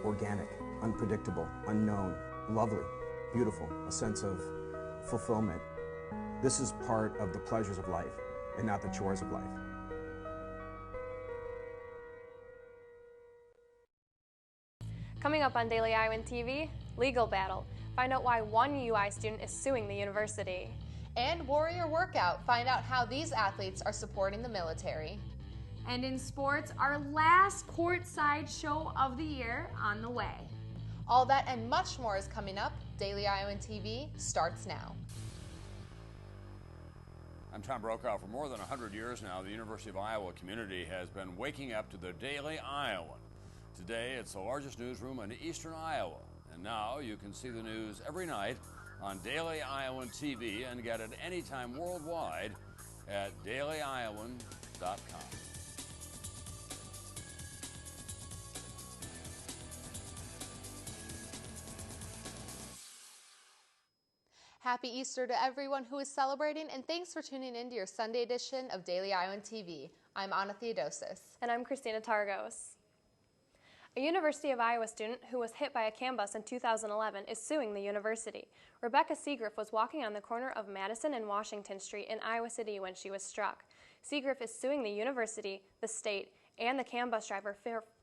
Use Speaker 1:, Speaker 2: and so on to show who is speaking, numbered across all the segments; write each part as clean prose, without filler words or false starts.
Speaker 1: organic, unpredictable, unknown, lovely, beautiful, a sense of fulfillment. This is part of the pleasures of life and not the chores of life.
Speaker 2: Coming up on Daily Iowan TV, legal battle. Find out why one UI student is suing the university.
Speaker 3: And Warrior Workout. Find out how these athletes are supporting the military.
Speaker 4: And in sports, our last Courtside show of the year on the way.
Speaker 3: All that and much more is coming up. Daily Iowan TV starts now.
Speaker 5: I'm Tom Brokaw. For more than 100 years now, the University of Iowa community has been waking up to the Daily Iowan. Today, it's the largest newsroom in eastern Iowa. And now you can see the news every night on Daily Iowan TV and get it anytime worldwide at dailyiowan.com.
Speaker 3: Happy Easter to everyone who is celebrating, and thanks for tuning in to your Sunday edition of Daily Iowan TV. I'm Anna Theodosis.
Speaker 2: And I'm Christina Targos. A University of Iowa student who was hit by a CAN bus in 2011 is suing the university. Rebecca Seagriff was walking on the corner of Madison and Washington Street in Iowa City when she was struck. Seagriff is suing the university, the state, and the CAN bus driver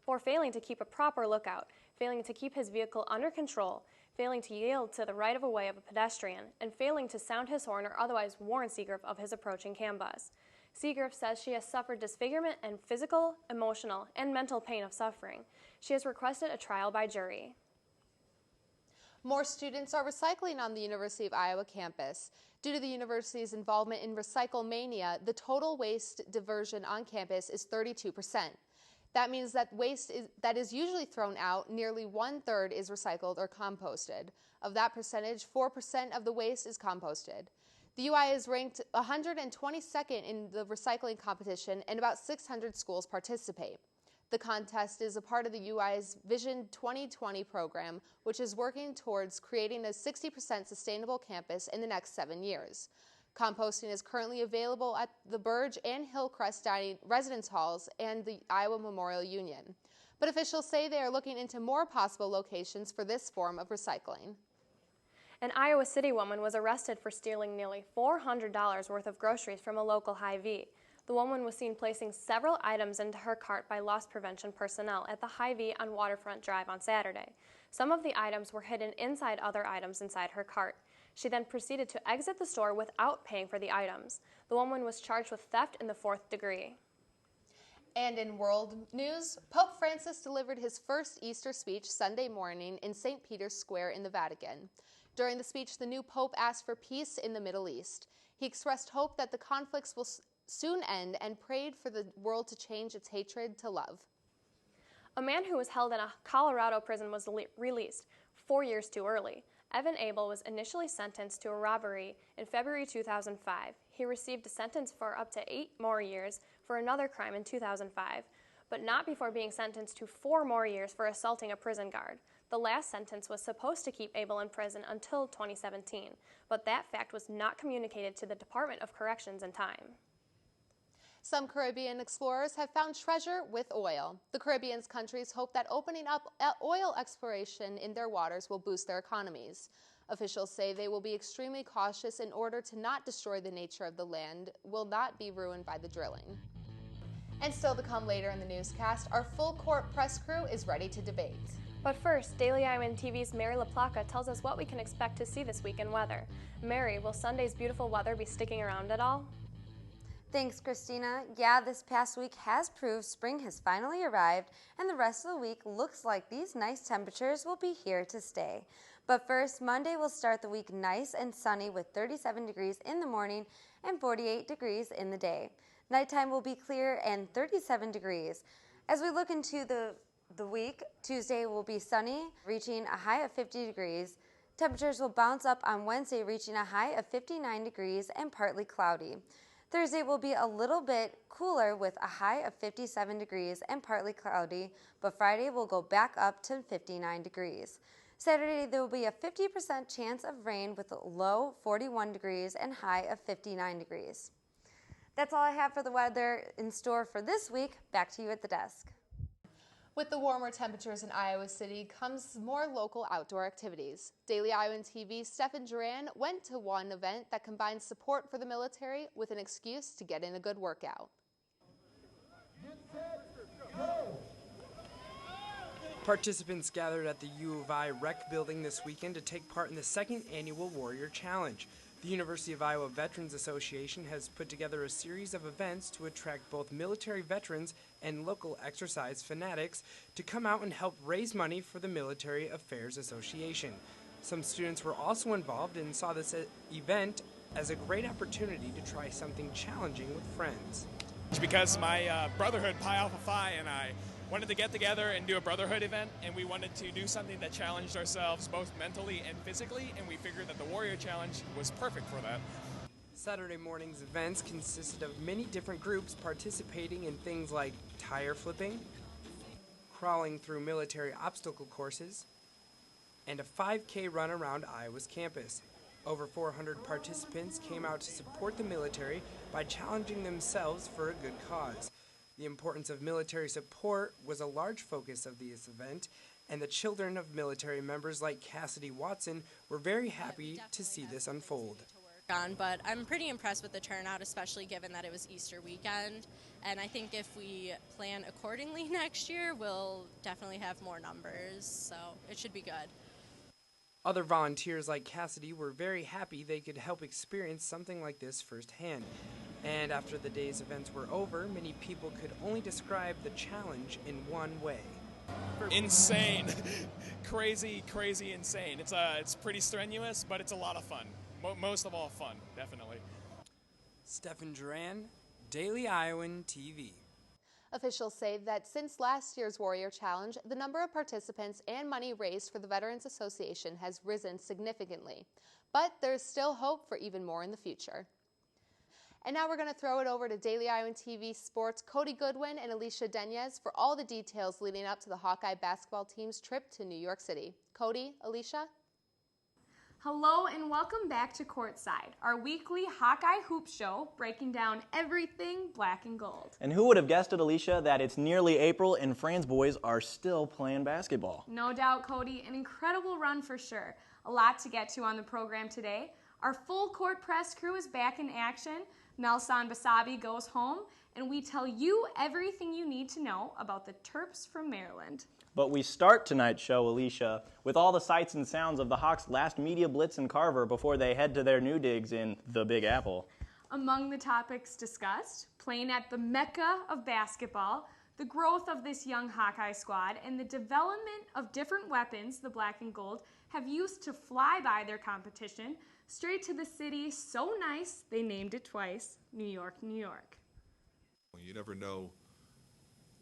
Speaker 2: for failing to keep a proper lookout, failing to keep his vehicle under control, failing to yield to the right-of-way of a pedestrian, and failing to sound his horn or otherwise warn Seagriff of his approaching CAN bus. Seagriff says she has suffered disfigurement and physical, emotional, and mental pain of suffering. She has requested a trial by jury.
Speaker 3: More students are recycling on the University of Iowa campus. Due to the university's involvement in Recycle Mania, the total waste diversion on campus is 32%. That means that waste that is usually thrown out, nearly 1/3 is recycled or composted. Of that percentage, 4% of the waste is composted. The UI is ranked 122nd in the recycling competition, and about 600 schools participate. The contest is a part of the UI's Vision 2020 program, which is working towards creating a 60% sustainable campus in the next 7 years. Composting is currently available at the Burge and Hillcrest Dining Residence Halls and the Iowa Memorial Union. But officials say they are looking into more possible locations for this form of recycling.
Speaker 2: An Iowa City woman was arrested for stealing nearly $400 worth of groceries from a local Hy-Vee. The woman was seen placing several items into her cart by loss prevention personnel at the Hy-Vee on Waterfront Drive on Saturday. Some of the items were hidden inside other items inside her cart. She then proceeded to exit the store without paying for the items. The woman was charged with theft in the 4th degree.
Speaker 3: And in world news, Pope Francis delivered his first Easter speech Sunday morning in St. Peter's Square in the Vatican. During the speech, the new pope asked for peace in the Middle East. He expressed hope that the conflicts will soon end and prayed for the world to change its hatred to love.
Speaker 2: A man who was held in a Colorado prison was released 4 years too early. Evan Abel was initially sentenced to a robbery in February 2005. He received a sentence for up to 8 more years for another crime in 2005, but not before being sentenced to 4 more years for assaulting a prison guard. The last sentence was supposed to keep Abel in prison until 2017, but that fact was not communicated to the Department of Corrections in time.
Speaker 3: Some Caribbean explorers have found treasure with oil. The Caribbean's countries hope that opening up oil exploration in their waters will boost their economies. Officials say they will be extremely cautious in order to not destroy the nature of the land, will not be ruined by the drilling. And still to come later in the newscast, our full court press crew is ready to debate.
Speaker 2: But first, Daily Iowan TV's Mary LaPlaca tells us what we can expect to see this week in weather. Mary, will Sunday's beautiful weather be sticking around at all?
Speaker 6: Thanks, Christina. Yeah, this past week has proved spring has finally arrived, and the rest of the week looks like these nice temperatures will be here to stay. But first, Monday will start the week nice and sunny with 37 degrees in the morning and 48 degrees in the day. Nighttime will be clear and 37 degrees. As we look into the week, Tuesday will be sunny, reaching a high of 50 degrees. Temperatures will bounce up on Wednesday, reaching a high of 59 degrees and partly cloudy. Thursday will be a little bit cooler with a high of 57 degrees and partly cloudy, but Friday will go back up to 59 degrees. Saturday, there will be a 50% chance of rain with a low 41 degrees and high of 59 degrees. That's all I have for the weather in store for this week. Back to you at the desk.
Speaker 3: With the warmer temperatures in Iowa City comes more local outdoor activities. Daily Iowan TV's Stefan Duran went to one event that combines support for the military with an excuse to get in a good workout.
Speaker 7: Participants gathered at the U of I Rec building this weekend to take part in the second annual Warrior Challenge. The University of Iowa Veterans Association has put together a series of events to attract both military veterans and local exercise fanatics to come out and help raise money for the Military Affairs Association. Some students were also involved and saw this event as a great opportunity to try something challenging with friends.
Speaker 8: Because my brotherhood, Pi Alpha Phi, and I wanted to get together and do a brotherhood event, and we wanted to do something that challenged ourselves both mentally and physically, and we figured that the Warrior Challenge was perfect for that.
Speaker 7: Saturday morning's events consisted of many different groups participating in things like tire flipping, crawling through military obstacle courses, and a 5K run around Iowa's campus. Over 400 participants came out to support the military by challenging themselves for a good cause. The importance of military support was a large focus of this event, and the children of military members like Cassidy Watson were very happy to see this unfold.
Speaker 9: But I'm pretty impressed with the turnout, especially given that it was Easter weekend. And I think if we plan accordingly next year, we'll definitely have more numbers, so it should be good.
Speaker 7: Other volunteers like Cassidy were very happy they could help experience something like this firsthand. And after the day's events were over, many people could only describe the challenge in one way.
Speaker 8: Insane. Crazy insane. It's pretty strenuous, but it's a lot of fun. Most of all fun, definitely.
Speaker 7: Stefan Duran, Daily Iowan TV.
Speaker 3: Officials say that since last year's Warrior Challenge, the number of participants and money raised for the Veterans Association has risen significantly. But there's still hope for even more in the future. And now we're going to throw it over to Daily Iowan TV Sports' Cody Goodwin and Alicia Denez for all the details leading up to the Hawkeye basketball team's trip to New York City. Cody, Alicia?
Speaker 4: Hello and welcome back to Courtside, our weekly Hawkeye Hoop Show breaking down everything black and gold.
Speaker 10: And who would have guessed it, Alicia, that it's nearly April and Fran's boys are still playing basketball?
Speaker 4: No doubt, Cody, an incredible run for sure. A lot to get to on the program today. Our full court press crew is back in action. Nelson Basabi goes home, and we tell you everything you need to know about the Terps from Maryland.
Speaker 10: But we start tonight's show, Alicia, with all the sights and sounds of the Hawks' last media blitz in Carver before they head to their new digs in the Big Apple.
Speaker 4: Among the topics discussed, playing at the Mecca of basketball, the growth of this young Hawkeye squad, and the development of different weapons the black and gold have used to fly by their competition straight to the city so nice they named it twice, New York, New York.
Speaker 11: You never know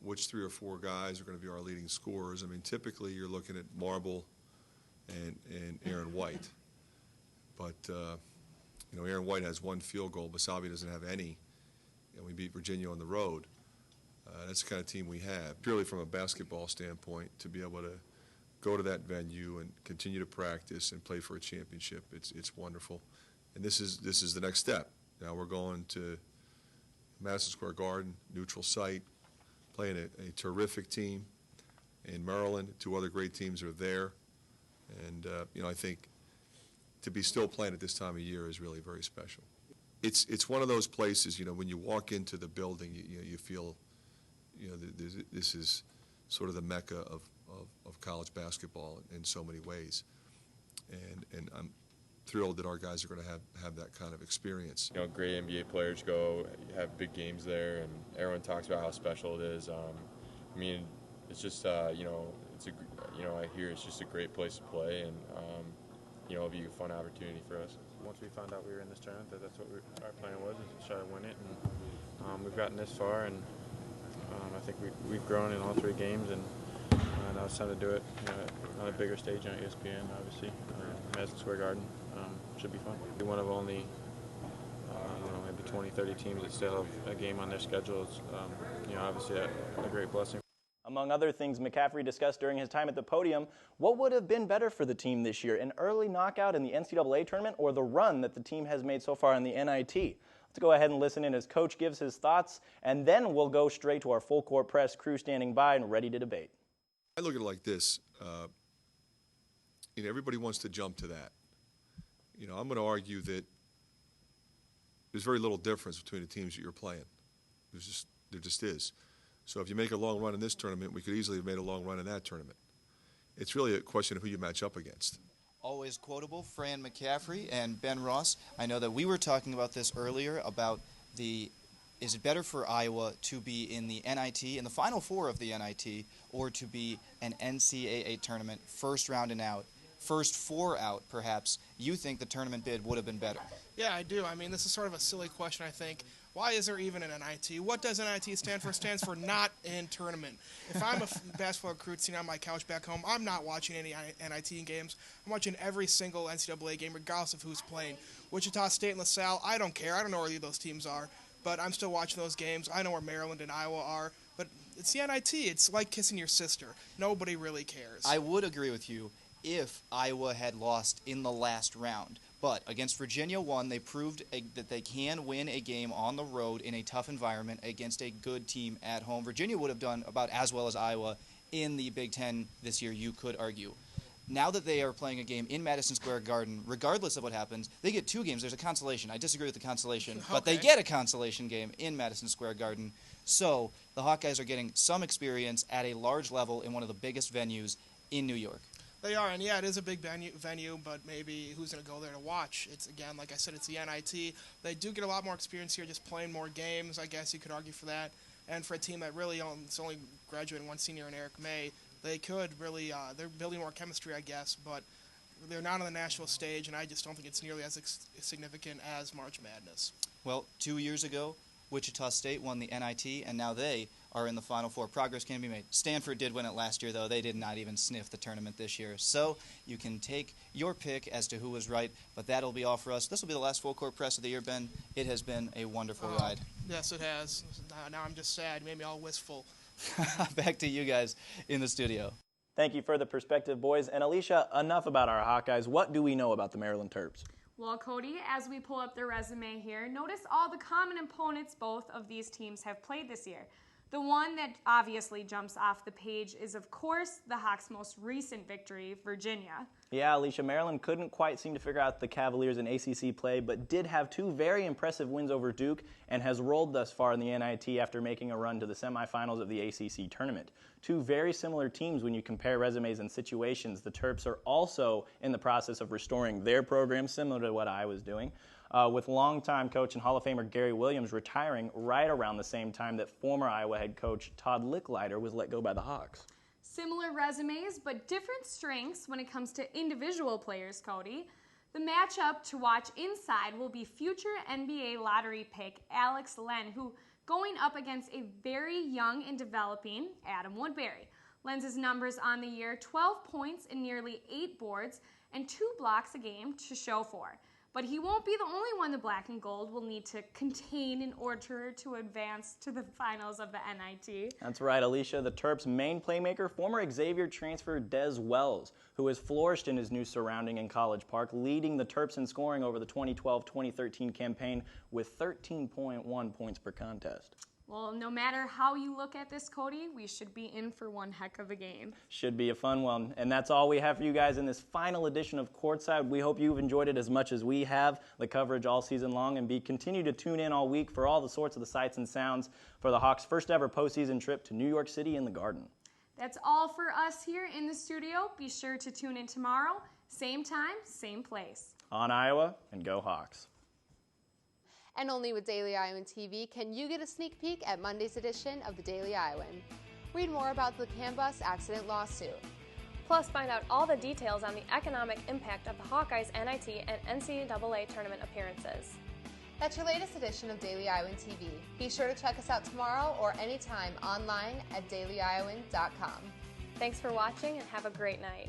Speaker 11: which 3 or 4 guys are going to be our leading scorers. I mean, typically you're looking at Marble and Aaron White. But, you know, Aaron White has 1 field goal. Basabi doesn't have any. And we beat Virginia on the road. That's the kind of team we have. Purely from a basketball standpoint, to be able to go to that venue and continue to practice and play for a championship, it's wonderful. And this is the next step. Now we're going to Madison Square Garden, neutral site, playing a terrific team in Maryland. 2 other great teams are there. And, you know, I think to be still playing at this time of year is really very special. It's one of those places, you know, when you walk into the building, you feel, you know, this is sort of the mecca of college basketball in so many ways. And I'm thrilled that our guys are going to have that kind of experience.
Speaker 12: You know, great NBA players go have big games there, and everyone talks about how special it is. I mean, it's just you know, I hear it's just a great place to play, and you know, it'll be a fun opportunity for us.
Speaker 13: Once we found out we were in this tournament, that's what our plan was, is to try to win it, and we've gotten this far, and I think we've grown in all 3 games, and now it's time to do it, you know, on a bigger stage on ESPN, obviously. Madison Square Garden should be fun. We're one of only, you know, maybe 20, 30 teams that still have a game on their schedules. You know, obviously a great blessing.
Speaker 10: Among other things McCaffrey discussed during his time at the podium, what would have been better for the team this year, an early knockout in the NCAA tournament or the run that the team has made so far in the NIT? Let's go ahead and listen in as Coach gives his thoughts, and then we'll go straight to our full court press crew standing by and ready to debate.
Speaker 11: I look at it like this. Everybody wants to jump to that. I'm going to argue that there's very little difference between the teams that you're playing. There just is. So if you make a long run in this tournament, we could easily have made a long run in that tournament. It's really a question of who you match up against.
Speaker 14: Always quotable, Fran McCaffrey and Ben Ross. I know that we were talking about this earlier about is it better for Iowa to be in the NIT, in the Final Four of the NIT, or to be an NCAA tournament, first round and out, first four out, perhaps? You think the tournament bid would have been better?
Speaker 15: Yeah, I do. I mean, this is sort of a silly question, I think. Why is there even an NIT? What does NIT stand for? It stands for not in tournament. If I'm a basketball recruit sitting on my couch back home, I'm not watching any NIT games. I'm watching every single NCAA game, regardless of who's playing. Wichita State and LaSalle, I don't care. I don't know where either of those teams are, but I'm still watching those games. I know where Maryland and Iowa are, but it's the NIT. It's like kissing your sister. Nobody really cares.
Speaker 14: I would agree with you if Iowa had lost in the last round. But against Virginia 1, they proved that they can win a game on the road in a tough environment against a good team at home. Virginia would have done about as well as Iowa in the Big Ten this year, you could argue. Now that they are playing a game in Madison Square Garden, regardless of what happens, they get two games. There's a consolation. I disagree with the consolation, but they get a consolation game in Madison Square Garden. So the Hawkeyes are getting some experience at a large level in one of the biggest venues in New York.
Speaker 15: They are, and yeah, it is a big venue, but maybe who's going to go there to watch? It's, again, like I said, it's the NIT. They do get a lot more experience here just playing more games, I guess you could argue for that. And for a team that really is only graduating one senior in Eric May, they could really, they're building more chemistry, I guess, but they're not on the national stage, and I just don't think it's nearly as significant as March Madness.
Speaker 14: Well, 2 years ago, Wichita State won the NIT, and now they are in the Final Four. Progress can be made. Stanford did win it last year, though. They did not even sniff the tournament this year. So you can take your pick as to who was right, but that'll be all for us. This will be the last full court press of the year, Ben. It has been a wonderful ride.
Speaker 15: Yes, it has. Now I'm just sad. You made me all wistful.
Speaker 14: Back to you guys in the studio.
Speaker 10: Thank you for the perspective, boys. And Alicia, enough about our Hawkeyes. What do we know about the Maryland Terps?
Speaker 4: Well, Cody, as we pull up their resume here, notice all the common opponents both of these teams have played this year. The one that obviously jumps off the page is, of course, the Hawks' most recent victory, Virginia.
Speaker 10: Yeah, Alicia, Maryland couldn't quite seem to figure out the Cavaliers in ACC play, but did have two very impressive wins over Duke and has rolled thus far in the NIT after making a run to the semifinals of the ACC tournament. Two very similar teams when you compare resumes and situations. The Terps are also in the process of restoring their program, similar to what I was doing, with longtime coach and Hall of Famer Gary Williams retiring right around the same time that former Iowa head coach Todd Licklider was let go by the Hawks.
Speaker 4: Similar resumes, but different strengths when it comes to individual players, Cody. The matchup to watch inside will be future NBA lottery pick Alex Len, who going up against a very young and developing Adam Woodbury. Len's numbers on the year, 12 points and nearly 8 boards and 2 blocks a game to show for. But he won't be the only one the black and gold will need to contain in order to advance to the finals of the NIT.
Speaker 10: That's right, Alicia. The Terps' main playmaker, former Xavier transfer Des Wells, who has flourished in his new surrounding in College Park, leading the Terps in scoring over the 2012-2013 campaign with 13.1 points per contest.
Speaker 4: Well, no matter how you look at this, Cody, we should be in for one heck of a game.
Speaker 10: Should be a fun one. And that's all we have for you guys in this final edition of Courtside. We hope you've enjoyed it as much as we have, the coverage all season long, and continue to tune in all week for all the sorts of the sights and sounds for the Hawks' first ever postseason trip to New York City in the Garden.
Speaker 4: That's all for us here in the studio. Be sure to tune in tomorrow, same time, same place.
Speaker 10: On Iowa, and go Hawks.
Speaker 3: And only with Daily Iowan TV can you get a sneak peek at Monday's edition of the Daily Iowan. Read more about the CAN bus accident lawsuit.
Speaker 2: Plus, find out all the details on the economic impact of the Hawkeyes' NIT and NCAA tournament appearances.
Speaker 3: That's your latest edition of Daily Iowan TV. Be sure to check us out tomorrow or anytime online at dailyiowan.com.
Speaker 2: Thanks for watching and have a great night.